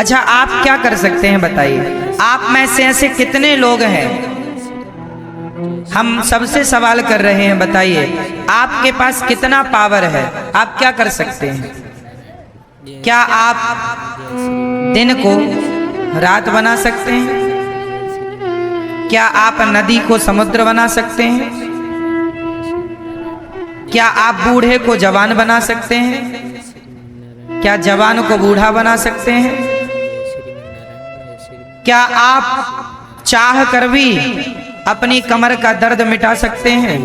अच्छा, आप क्या कर सकते हैं बताइए? आप में से ऐसे कितने लोग हैं, हम सबसे सवाल कर रहे हैं, बताइए आपके पास कितना पावर है? आप क्या कर सकते हैं? क्या आप दिन को रात बना सकते हैं? क्या आप नदी को समुद्र बना सकते हैं? क्या आप बूढ़े को जवान बना सकते हैं? क्या जवान को बूढ़ा बना सकते हैं? क्या आप चाह कर भी अपनी कमर का दर्द मिटा सकते हैं?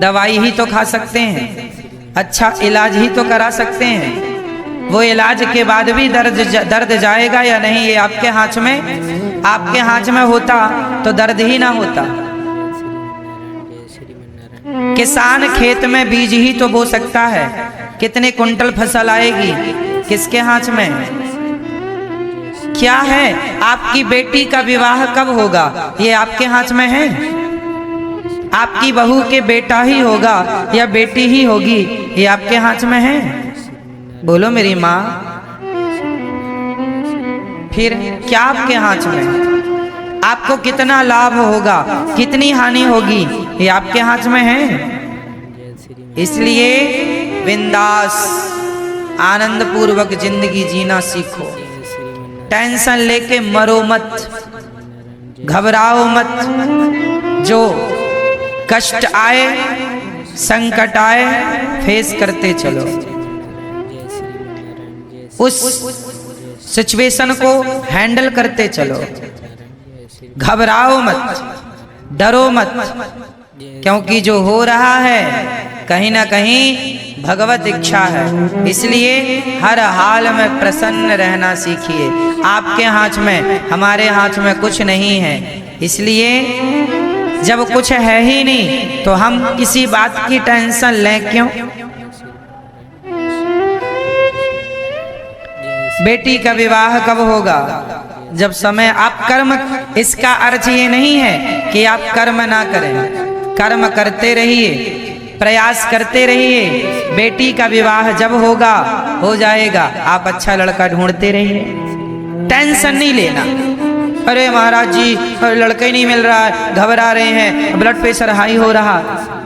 दवाई ही तो खा सकते हैं, अच्छा इलाज ही तो करा सकते हैं। वो इलाज के बाद भी दर्द जाएगा या नहीं, ये आपके हाथ में, आपके हाथ में होता तो दर्द ही ना होता। किसान खेत में बीज ही तो बो सकता है, कितने कुंटल फसल आएगी किसके हाथ में? क्या है, आपकी बेटी का विवाह कब होगा ये आपके हाथ में है? आपकी बहू के बेटा ही होगा या बेटी ही होगी ये आपके हाथ में है? बोलो मेरी माँ, फिर क्या आपके हाथ में? आपको कितना लाभ होगा, कितनी हानि होगी, ये आपके हाथ में है। इसलिए बिंदास आनंद पूर्वक जिंदगी जीना सीखो। टेंशन लेके मरो मत, घबराओ मत। जो कष्ट आए, संकट आए, फेस करते चलो। उस सिचुएशन को हैंडल करते चलो। घबराओ मत, डरो मत, क्योंकि जो हो रहा है कहीं ना कहीं भगवत इच्छा है। इसलिए हर हाल में प्रसन्न रहना सीखिए। आपके हाथ में, हमारे हाथ में कुछ नहीं है। इसलिए जब कुछ है ही नहीं तो हम किसी बात की टेंशन लें क्यों? बेटी का विवाह कब होगा? जब समय, आप कर्म, इसका अर्थ ये नहीं है कि आप कर्म ना करें, कर्म करते रहिए, प्रयास करते रहिए। बेटी का विवाह जब होगा, हो जाएगा। आप अच्छा लड़का ढूंढते रहिए, टेंशन नहीं लेना। अरे महाराज जी लड़का ही नहीं मिल रहा है, घबरा रहे हैं, ब्लड प्रेशर हाई हो रहा,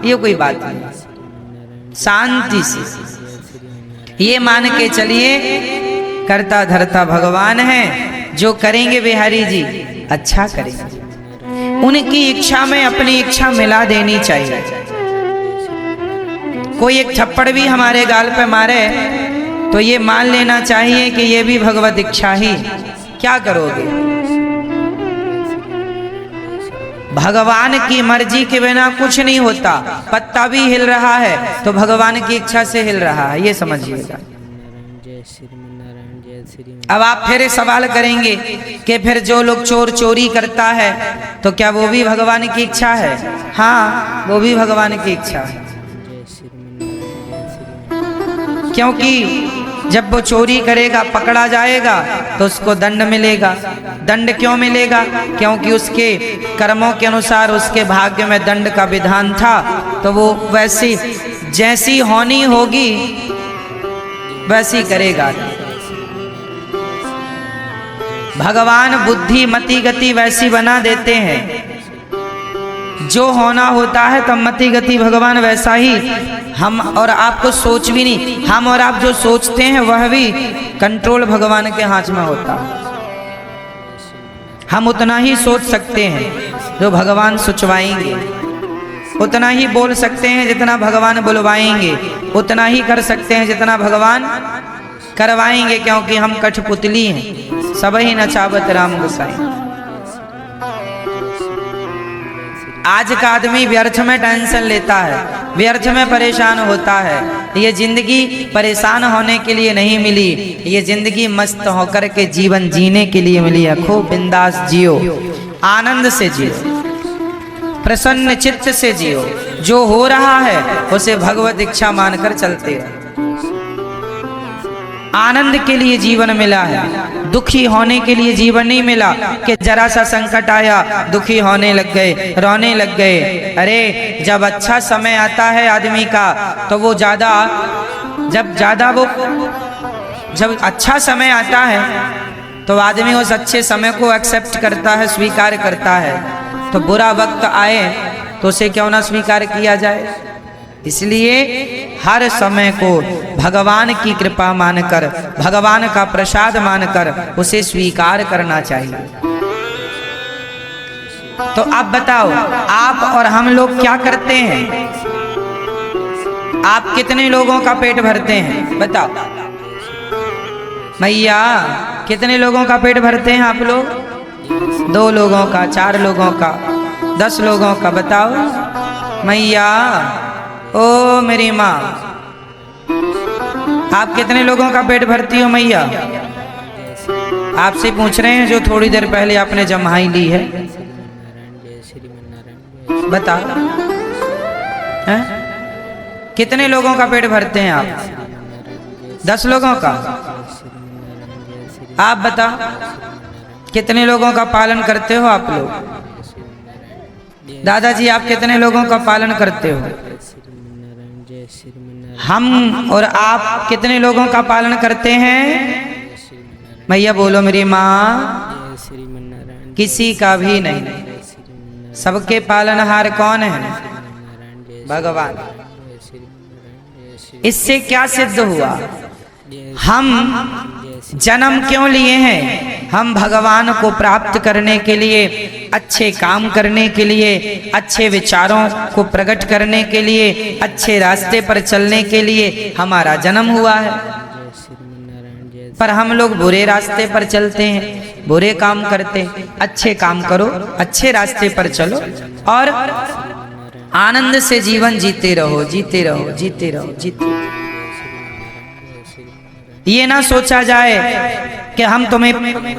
ये कोई बात नहीं। शांति से ये मान के चलिए, करता धरता भगवान है, जो करेंगे बिहारी जी अच्छा करेंगे। उनकी इच्छा में अपनी इच्छा मिला देनी चाहिए। कोई एक थप्पड़ भी हमारे गाल पे मारे तो ये मान लेना चाहिए कि ये भी भगवत इच्छा ही। क्या करोगे? भगवान की मर्जी के बिना कुछ नहीं होता। पत्ता भी हिल रहा है तो भगवान की इच्छा से हिल रहा है, ये समझिएगा। अब आप फिर सवाल करेंगे कि फिर जो लोग चोरी करता है तो क्या वो भी भगवान की इच्छा है? हाँ, वो भी भगवान की इच्छा है। क्योंकि जब वो चोरी करेगा, पकड़ा जाएगा तो उसको दंड मिलेगा। दंड क्यों मिलेगा? क्योंकि उसके कर्मों के अनुसार उसके भाग्य में दंड का विधान था, तो वो वैसी जैसी होनी होगी वैसी करेगा। भगवान बुद्धि मति गति वैसी बना देते हैं। जो होना होता है तब मति गति भगवान वैसा ही हम और आपको सोच भी नहीं, हम और आप जो सोचते हैं वह भी कंट्रोल भगवान के हाथ में होता है। हम उतना ही सोच सकते हैं जो भगवान सोचवाएंगे, उतना ही बोल सकते हैं जितना भगवान बुलवाएंगे, उतना ही कर सकते हैं जितना भगवान करवाएंगे। क्योंकि हम कठपुतली हैं, सब ही नचावत राम गोसाई। आज का आदमी व्यर्थ में टेंशन लेता है, व्यर्थ में परेशान होता है। ये जिंदगी परेशान होने के लिए नहीं मिली, ये जिंदगी मस्त होकर के जीवन जीने के लिए मिली है। खूब बिंदास जियो, आनंद से जियो, प्रसन्न चित्त से जियो। जो हो रहा है उसे भगवत इच्छा मानकर चलते हैं। आनंद के लिए जीवन मिला है, दुखी होने के लिए जीवन नहीं मिला कि जरा सा संकट आया दुखी होने लग गए, रोने लग गए। अरे जब अच्छा समय आता है आदमी का तो वो जब ज्यादा वो जब अच्छा समय आता है तो आदमी उस अच्छे समय को एक्सेप्ट करता है, स्वीकार करता है। तो बुरा वक्त आए तो उसे क्यों ना स्वीकार किया जाए। इसलिए हर समय को भगवान की कृपा मानकर, भगवान का प्रसाद मानकर उसे स्वीकार करना चाहिए। तो अब बताओ, आप और हम लोग क्या करते हैं? आप कितने लोगों का पेट भरते हैं बताओ मैया? कितने लोगों का पेट भरते हैं आप लोग? 2 लोगों का, 4 लोगों का, 10 लोगों का? बताओ मैया। ओ मेरी माँ, आप कितने लोगों का पेट भरती हो मैया? आपसे पूछ रहे हैं जो थोड़ी देर पहले आपने जम्हाई ली है। बता, हैं? कितने लोगों का पेट भरते हैं आप? 10 लोगों का? आप बता, कितने लोगों का पालन करते हो आप लोग? दादाजी, आप कितने लोगों का पालन करते हो? हम और आप कितने लोगों का पालन करते हैं मैया? बोलो मेरी माँ। किसी का भी नहीं। सबके पालनहार कौन है? भगवान। इससे क्या सिद्ध हुआ? हम जन्म क्यों लिए हैं? हम भगवान को प्राप्त करने के लिए, अच्छे काम करने के लिए, अच्छे विचारों को प्रकट करने के लिए, अच्छे रास्ते पर चलने के लिए हमारा जन्म हुआ है। पर हम लोग बुरे रास्ते पर चलते हैं, बुरे काम करते हैं। अच्छे काम करो, अच्छे रास्ते पर चलो और आनंद से जीवन जीते रहो, जीते रहो, जीते रहो, जीते रहो। ये ना सोचा जाए कि हम तुम्हें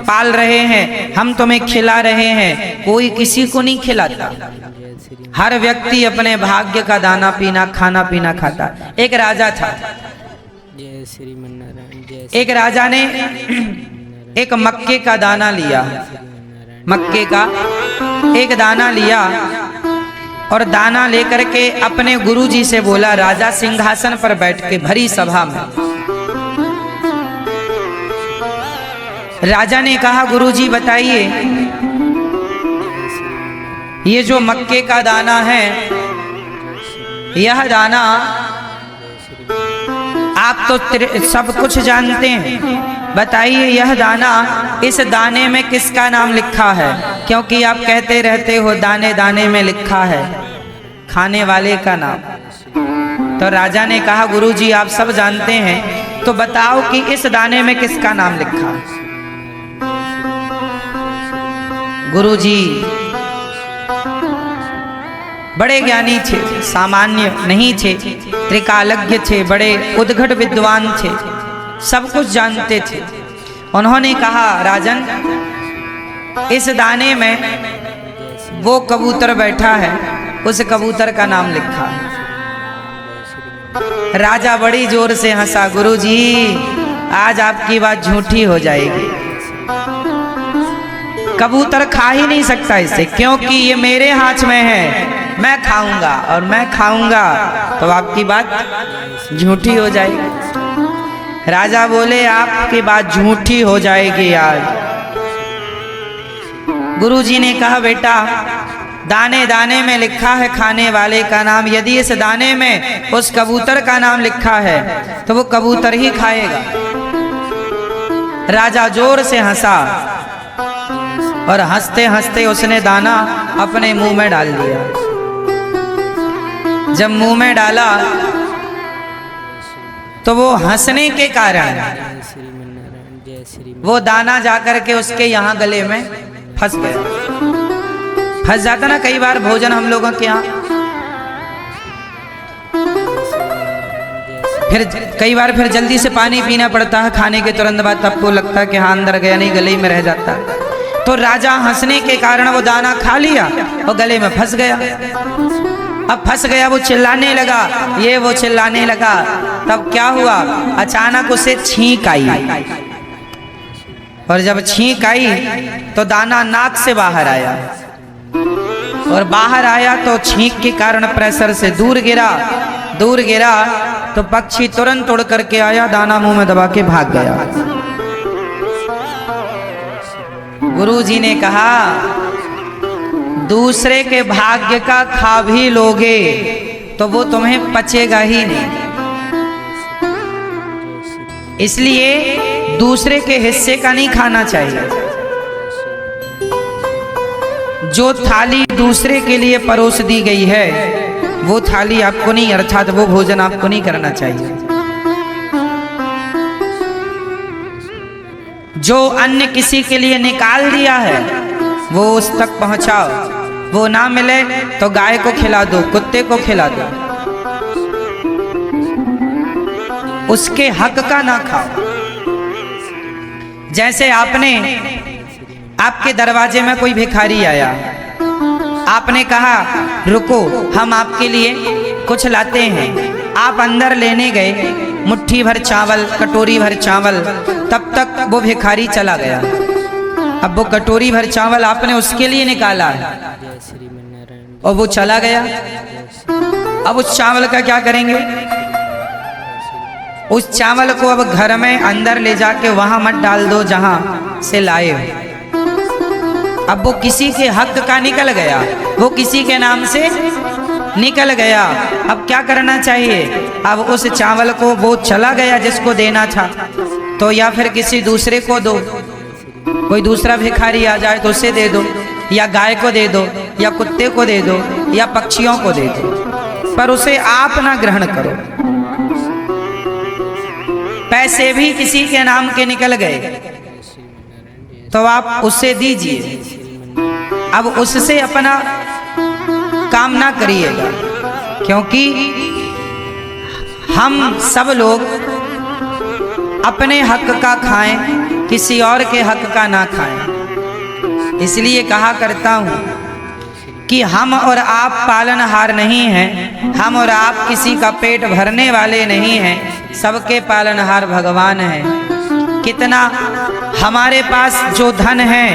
पाल रहे हैं, हम तुम्हें खिला रहे हैं। कोई किसी को नहीं खिलाता। हर व्यक्ति अपने भाग्य का दाना पीना, खाना पीना खाता। एक राजा था। एक राजा ने एक मक्के का दाना लिया, मक्के का एक दाना लिया और दाना लेकर के अपने गुरुजी से बोला। राजा सिंहासन पर बैठ के भरी सभा में राजा ने कहा, गुरुजी बताइए, ये जो मक्के का दाना है, यह दाना आप तो सब कुछ जानते हैं, बताइए यह दाना, इस दाने में किसका नाम लिखा है? क्योंकि आप कहते रहते हो दाने दाने में लिखा है खाने वाले का नाम। तो राजा ने कहा, गुरुजी आप सब जानते हैं, तो बताओ कि इस दाने में किसका नाम लिखा है? गुरुजी बड़े ज्ञानी थे, सामान्य नहीं थे, त्रिकालज्ञ थे, बड़े उद्घट विद्वान थे, सब कुछ जानते थे। उन्होंने कहा, राजन, इस दाने में वो कबूतर बैठा है, उस कबूतर का नाम लिखा है। राजा बड़ी जोर से हंसा। गुरुजी आज आपकी बात झूठी हो जाएगी, कबूतर खा ही नहीं सकता इसे, क्योंकि ये मेरे हाथ में है, मैं खाऊंगा और मैं खाऊंगा तो आपकी बात झूठी हो जाएगी। राजा बोले, आपकी बात झूठी हो जाएगी आज। गुरुजी ने कहा, बेटा दाने दाने में लिखा है खाने वाले का नाम, यदि इस दाने में उस कबूतर का नाम लिखा है तो वो कबूतर ही खाएगा। राजा जोर से हंसा और हंसते हंसते उसने दाना अपने मुंह में डाल दिया। जब मुंह में डाला तो वो हंसने के कारण वो दाना जाकर के उसके यहाँ गले में फंस गया। फंस जाता ना कई बार भोजन हम लोगों के यहाँ, फिर कई बार फिर जल्दी से पानी पीना पड़ता है खाने के तुरंत बाद, तब को लगता है कि हाँ अंदर गया नहीं, गले में रह जाता है। तो राजा हंसने के कारण वो दाना खा लिया और गले में फंस गया। अब फंस गया, वो चिल्लाने लगा, ये वो चिल्लाने लगा। तब क्या हुआ, अचानक उसे छींक आई, और जब छींक आई तो दाना नाक से बाहर आया, और बाहर आया तो छींक के कारण प्रेशर से दूर गिरा तो पक्षी तुरंत उड़ करके आया, दाना मुंह में दबा के भाग गया। गुरुजी ने कहा दूसरे के भाग्य का खा भी लोगे तो वो तुम्हें पचेगा ही नहीं, इसलिए दूसरे के हिस्से का नहीं खाना चाहिए। जो थाली दूसरे के लिए परोस दी गई है वो थाली आपको नहीं, अर्थात वो भोजन आपको नहीं करना चाहिए। जो अन्न किसी के लिए निकाल दिया है वो उस तक पहुंचाओ, वो ना मिले तो गाय को खिला दो, कुत्ते को खिला दो, उसके हक का ना खाओ। जैसे आपके दरवाजे में कोई भिखारी आया, आपने कहा रुको हम आपके लिए कुछ लाते हैं, आप अंदर लेने गए मुट्ठी भर चावल, कटोरी भर चावल, तब तक वो भिखारी चला गया। अब वो कटोरी भर चावल आपने उसके लिए निकाला और वो चला गया। अब उस चावल का क्या करेंगे? उस चावल को अब घर में अंदर ले जाके वहां मत डाल दो जहां से लाए हो। अब वो किसी के हक का निकल गया, वो किसी के नाम से निकल गया। अब क्या करना चाहिए? अब उस चावल को वो चला गया जिसको देना था, तो या फिर किसी दूसरे को दो, कोई दूसरा भिखारी आ जाए तो उसे दे दो, या गाय को दे दो, या कुत्ते को दे दो, या पक्षियों को दे दो, पर उसे आप ना ग्रहण करो। पैसे भी किसी के नाम के निकल गए तो आप उसे दीजिए, अब उससे अपना काम ना करिएगा, क्योंकि हम सब लोग अपने हक का खाएं, किसी और के हक का ना खाएं। इसलिए कहा करता हूं कि हम और आप पालनहार नहीं हैं, हम और आप किसी का पेट भरने वाले नहीं हैं, सबके पालनहार भगवान हैं। कितना हमारे पास जो धन है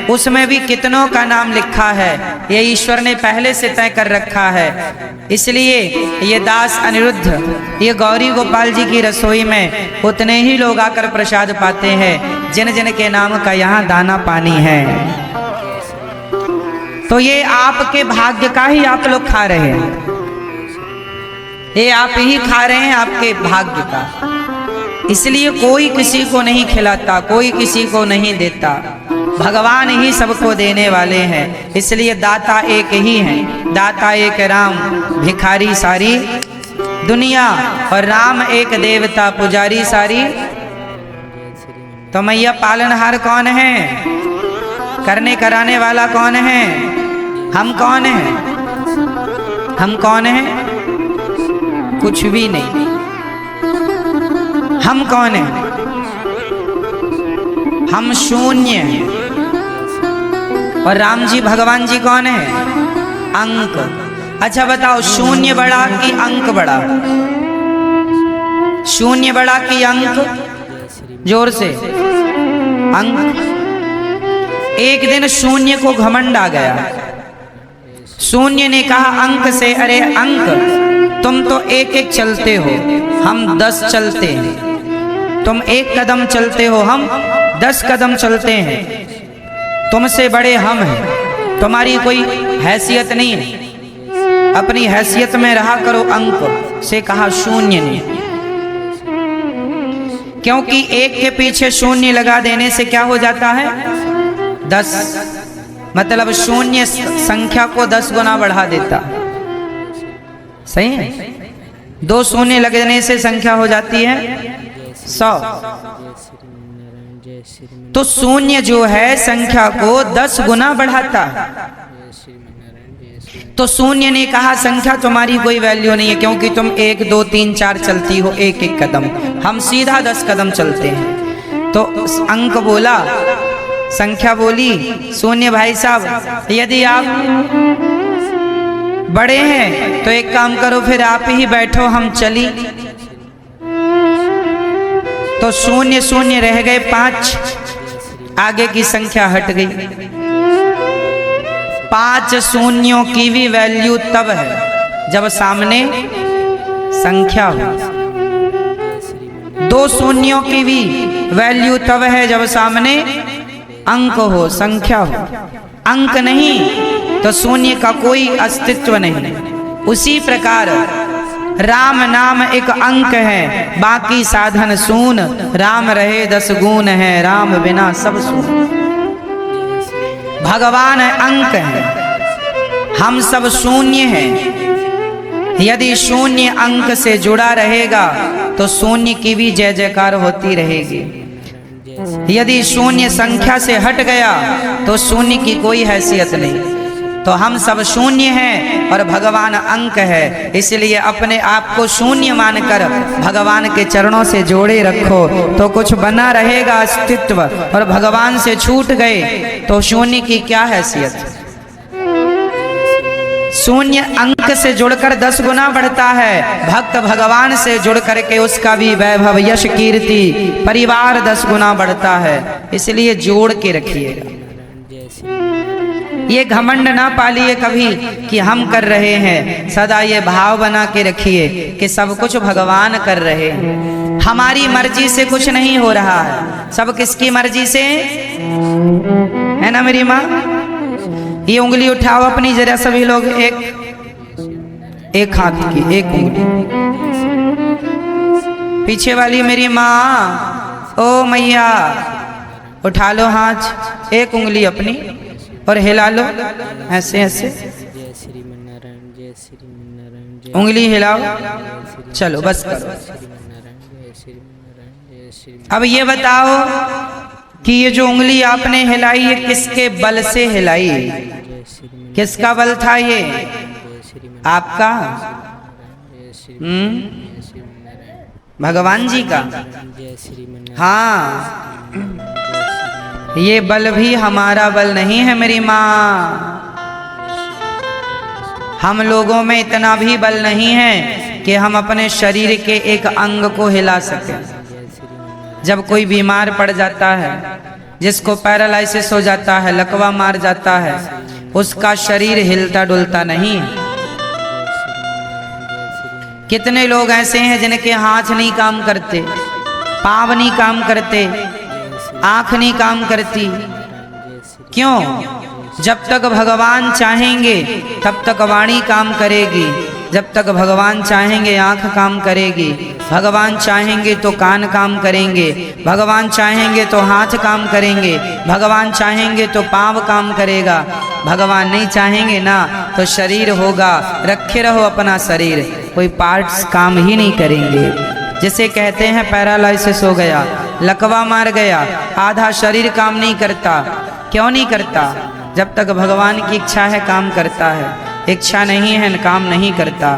उसमें भी कितनों का नाम लिखा है, ये ईश्वर ने पहले से तय कर रखा है। इसलिए ये दास अनिरुद्ध, ये गौरी गोपाल जी की रसोई में उतने ही लोग आकर प्रसाद पाते हैं जिन जिन के नाम का यहाँ दाना पानी है। तो ये आपके भाग्य का ही आप लोग खा रहे हैं, ये आप ही खा रहे हैं आपके भाग्य का। इसलिए कोई किसी को नहीं खिलाता, कोई किसी को नहीं देता, भगवान ही सबको देने वाले हैं। इसलिए दाता एक ही हैं, दाता एक राम, भिखारी सारी दुनिया, और राम एक देवता, पुजारी सारी। तो मैया पालनहार कौन है? करने कराने वाला कौन है? हम कौन हैं? हम कौन हैं? कुछ भी नहीं। हम कौन हैं? हम शून्य हैं। और राम जी भगवान जी कौन है? अंक। अच्छा बताओ, शून्य बड़ा कि अंक बड़ा? शून्य बड़ा कि अंक? जोर से। अंक। एक दिन शून्य को घमंड आ गया। शून्य ने कहा अंक से, अरे अंक तुम तो एक एक चलते हो, हम 10 चलते हैं। तुम 1 कदम चलते हो, हम 10 कदम चलते हैं। तुमसे बड़े हम हैं, तुम्हारी कोई हैसियत नहीं है, अपनी हैसियत में रहा करो। अंक से कहा शून्य ने, क्योंकि 1 के पीछे शून्य लगा देने से क्या हो जाता है? 10। मतलब शून्य संख्या को 10 गुना बढ़ा देता। सही है? 2 शून्य लगने से संख्या हो जाती है 100। तो शून्य जो है संख्या को 10 गुना बढ़ाता है। तो शून्य ने कहा संख्या तुम्हारी कोई वैल्यू नहीं है, क्योंकि तुम 1 2 3 4 चलती हो 1 कदम, हम सीधा 10 कदम चलते हैं। तो अंक बोला, संख्या बोली, शून्य भाई साहब यदि आप बड़े हैं तो एक काम करो, फिर आप ही बैठो, हम चली। तो शून्य शून्य रह गए 5, आगे की संख्या हट गई। 5 शून्यों की भी वैल्यू तब है जब सामने संख्या हो। दो शून्यों की भी वैल्यू तब है जब सामने अंक हो, संख्या हो। अंक नहीं तो शून्य का कोई अस्तित्व नहीं। उसी प्रकार राम नाम एक अंक है, बाकी साधन शून। राम रहे 10 गुण है, राम बिना सब शून। भगवान अंक है, हम सब शून्य हैं। यदि शून्य अंक से जुड़ा रहेगा तो शून्य की भी जय जयकार होती रहेगी। यदि शून्य संख्या से हट गया तो शून्य की कोई हैसियत नहीं। तो हम सब शून्य हैं और भगवान अंक है, इसलिए अपने आप को शून्य मानकर भगवान के चरणों से जोड़े रखो तो कुछ बना रहेगा अस्तित्व। और भगवान से छूट गए तो शून्य की क्या हैसियत। शून्य अंक से जुड़कर 10 गुना बढ़ता है। भक्त भगवान से जुड़ करके उसका भी वैभव, यश, कीर्ति, परिवार 10 गुना बढ़ता है। इसलिए जोड़ के रखिएगा। ये घमंड ना पालिए कभी कि हम कर रहे हैं। सदा ये भाव बना के रखिए कि सब कुछ भगवान कर रहे हैं। हमारी मर्जी से कुछ नहीं हो रहा है, सब किसकी मर्जी से है ना मेरी माँ। ये उंगली उठाओ अपनी जरा सभी लोग, एक हाथ की एक उंगली। पीछे वाली मेरी माँ, ओ मैया, उठा लो हाथ, एक उंगली अपनी और हिला लो ऐसे ऐसे। उंगली हिलाओ, चलो बस करो। अब ये बताओ कि ये जो उंगली आपने हिलाई है किसके बल से हिलाई? किसका बल था ये? आपका? भगवान जी का? हाँ, ये बल भी हमारा बल नहीं है मेरी माँ। हम लोगों में इतना भी बल नहीं है कि हम अपने शरीर के एक अंग को हिला सकें। जब कोई बीमार पड़ जाता है, जिसको पैरालाइसिस हो जाता है, लकवा मार जाता है, उसका शरीर हिलता डुलता नहीं। कितने लोग ऐसे हैं जिनके हाथ नहीं काम करते, पाँव नहीं काम करते, आंख नहीं काम करती। क्यों? जब तक भगवान चाहेंगे तब तक वाणी काम करेगी, जब तक भगवान चाहेंगे आंख काम करेगी, भगवान चाहेंगे तो कान काम करेंगे, भगवान चाहेंगे तो हाथ काम करेंगे, भगवान चाहेंगे तो पाँव काम करेगा। भगवान नहीं चाहेंगे ना तो शरीर होगा, रखे रहो अपना शरीर, कोई पार्ट्स काम ही नहीं करेंगे। जिसे कहते हैं पैरालाइसिस हो गया, लकवा मार गया, आधा शरीर काम नहीं करता। क्यों नहीं करता? जब तक भगवान की इच्छा है काम करता है, इच्छा नहीं है काम नहीं करता।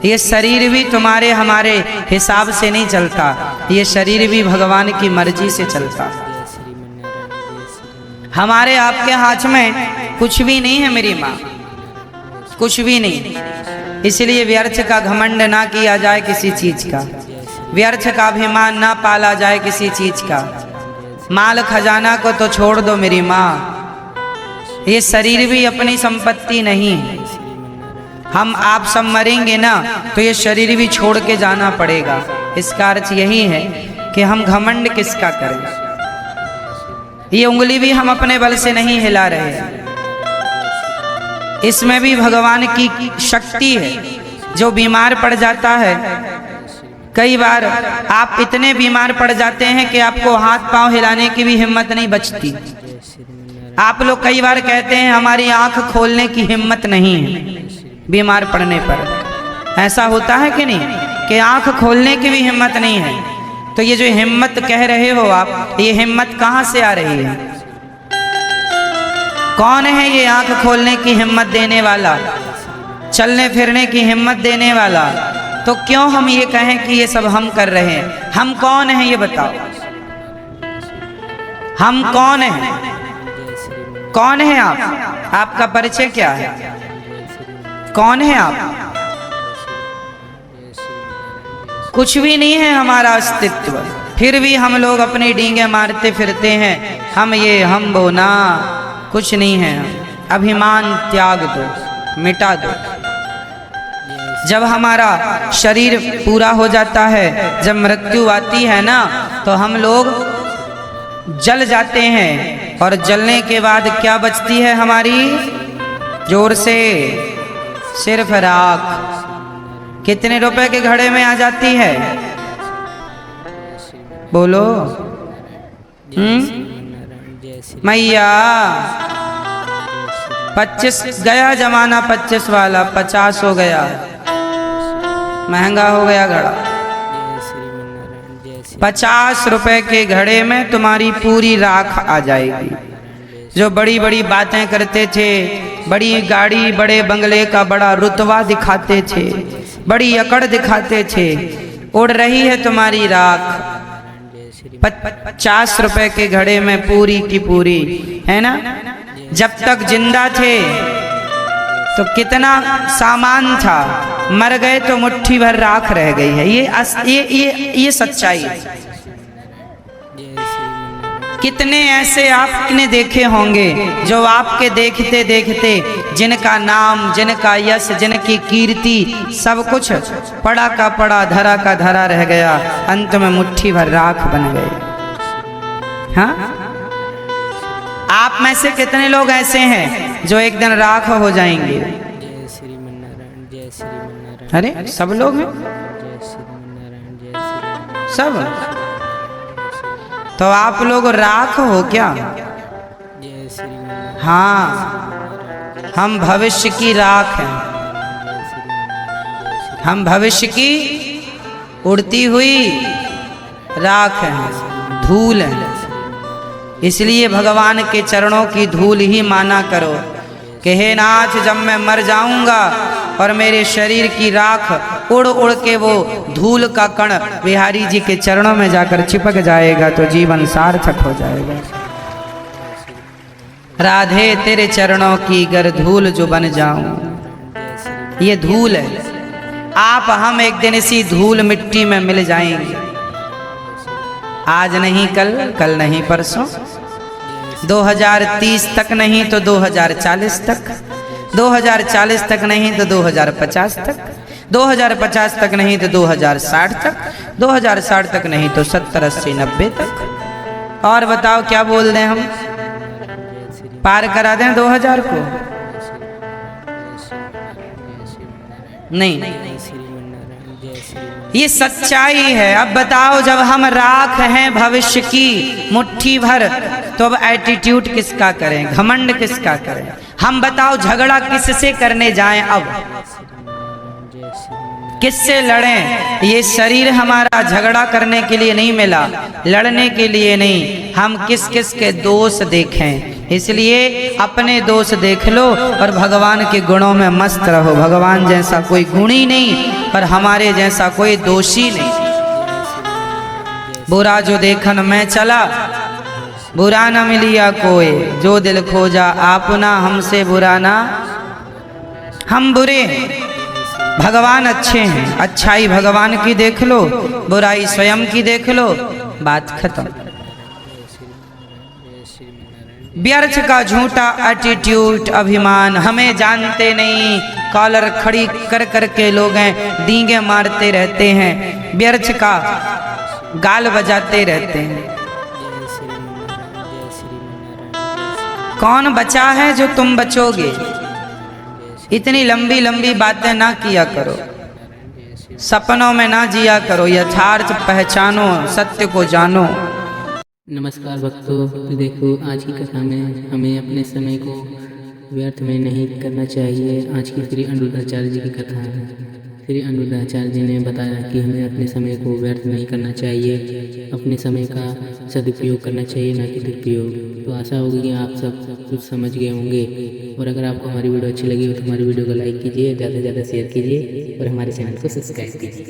ये शरीर भी तुम्हारे हमारे हिसाब से नहीं चलता, ये शरीर भी भगवान की मर्जी से चलता। हमारे आपके हाथ में कुछ भी नहीं है मेरी माँ, कुछ भी नहीं। इसलिए व्यर्थ का घमंड ना किया जाए किसी चीज का, व्यर्थ का अभिमान ना पाला जाए किसी चीज का। माल खजाना को तो छोड़ दो मेरी माँ, ये शरीर भी अपनी संपत्ति नहीं है। हम आप सब मरेंगे ना तो ये शरीर भी छोड़ के जाना पड़ेगा। इसका अर्थ यही है कि हम घमंड किसका करें। ये उंगली भी हम अपने बल से नहीं हिला रहे, इसमें भी भगवान की शक्ति है। जो बीमार पड़ जाता है, कई बार आप इतने बीमार पड़ जाते हैं कि आपको हाथ पांव हिलाने की भी हिम्मत नहीं बचती। आप लोग कई बार कहते हैं हमारी आंख खोलने की हिम्मत नहीं है बीमार पड़ने पर। ऐसा होता है कि नहीं कि आंख खोलने की भी हिम्मत नहीं है? तो ये जो हिम्मत कह रहे हो आप, ये हिम्मत कहाँ से आ रही है? कौन है ये आंख खोलने की हिम्मत देने वाला, चलने फिरने की हिम्मत देने वाला? तो क्यों हम ये कहें कि ये सब हम कर रहे हैं? हम कौन हैं ये बताओ, हम कौन हैं? कौन है आप? आपका परिचय क्या है? कौन है आप? कुछ भी नहीं है हमारा अस्तित्व, फिर भी हम लोग अपनी डींगे मारते फिरते हैं। हम ये हम वो ना, कुछ नहीं है। अभिमान त्याग दो, मिटा दो। जब हमारा शरीर पूरा हो जाता है, जब मृत्यु आती है ना, तो हम लोग जल जाते हैं। और जलने के बाद क्या बचती है हमारी? जोर से, सिर्फ राख। कितने रुपए के घड़े में आ जाती है? बोलो। मैया 25 गया जमाना, 25 वाला 50 हो गया, महंगा हो गया घड़ा। 50 रुपए के घड़े में तुम्हारी पूरी राख आ जाएगी। जो बड़ी बड़ी बातें करते थे, बड़ी गाड़ी बड़े बंगले का बड़ा रुतबा दिखाते थे, बड़ी अकड़ दिखाते थे, उड़ रही है तुम्हारी राख। 50 रुपए के घड़े में पूरी की पूरी, है ना। जब तक जिंदा थे तो कितना सामान था, मर गए तो मुट्ठी भर राख रह गई है। ये सच्चाई। कितने ऐसे आपने देखे होंगे जो आपके देखते देखते जिनका नाम, जिनका यश, जिनकी कीर्ति, सब कुछ पड़ा का पड़ा, धरा का धरा रह गया, अंत में मुट्ठी भर राख बन गए। हाँ, आप में से कितने लोग ऐसे हैं जो एक दिन राख हो जाएंगे? अरे सब लोग हैं, सब। तो आप लोग राख हो क्या? हाँ, हम भविष्य की राख हैं। हम भविष्य की उड़ती हुई राख हैं, धूल है। इसलिए भगवान के चरणों की धूल ही माना करो कि हे नाथ, जब मैं मर जाऊंगा और मेरे शरीर की राख उड़ उड़ के वो धूल का कण बिहारी जी के चरणों में जाकर चिपक जाएगा तो जीवन सार्थक हो जाएगा। राधे तेरे चरणों की गर धूल जो बन जाऊं, ये धूल है। आप हम एक दिन इसी धूल मिट्टी में मिल जाएंगे। आज नहीं कल, कल नहीं परसों, 2030 तक नहीं तो 2040 तक, 2040 तक नहीं तो 2050 तक, 2050 तक नहीं तो 2060 तक, 2060 तक नहीं तो 70, 80, 90 तक। और बताओ क्या बोल दें हम? पार करा दें 2000 को? नहीं, ये सच्चाई है। अब बताओ, जब हम राख हैं भविष्य की मुट्ठी भर, तो अब एटीट्यूड किसका करें, घमंड किसका करें? हम बताओ, झगड़ा किससे करने जाएं? अब किससे लड़ें? ये शरीर हमारा झगड़ा करने के लिए नहीं मिला, लड़ने के लिए नहीं। हम किस किस के दोष देखें? इसलिए अपने दोष देख लो और भगवान के गुणों में मस्त रहो। भगवान जैसा कोई गुणी नहीं और हमारे जैसा कोई दोषी नहीं। बुरा जो देखन मैं चला, बुरा न मिलिया कोई, जो दिल खोजा आपना, हमसे बुरा ना। हम बुरे हैं, भगवान अच्छे हैं। अच्छाई भगवान की देख लो, बुराई स्वयं की देख लो, बात खत्म। व्यर्थ का झूठा एटीट्यूड, अभिमान, हमें जानते नहीं, कॉलर खड़ी कर करके लोग हैं डींगे मारते रहते हैं, व्यर्थ का गाल बजाते रहते हैं। कौन बचा है जो तुम बचोगे? इतनी लंबी लंबी बातें ना किया करो, सपनों में ना जिया करो, यथार्थ पहचानो, सत्य को जानो। नमस्कार भक्तों, तो देखो आज की कथा में हमें अपने समय को व्यर्थ में नहीं करना चाहिए। आज की श्री अनिरुद्धाचार्य जी की कथा है। श्री अनिरुद्धाचार्य जी ने बताया कि हमें अपने समय को व्यर्थ नहीं करना चाहिए, अपने समय का सदुपयोग करना चाहिए, ना कि दुरुपयोग। तो आशा होगी कि आप सब कुछ समझ गए होंगे। और अगर आपको हमारी वीडियो अच्छी लगी हो तो हमारी वीडियो को लाइक कीजिए, ज़्यादा से ज़्यादा शेयर कीजिए और हमारे चैनल को सब्सक्राइब कीजिए।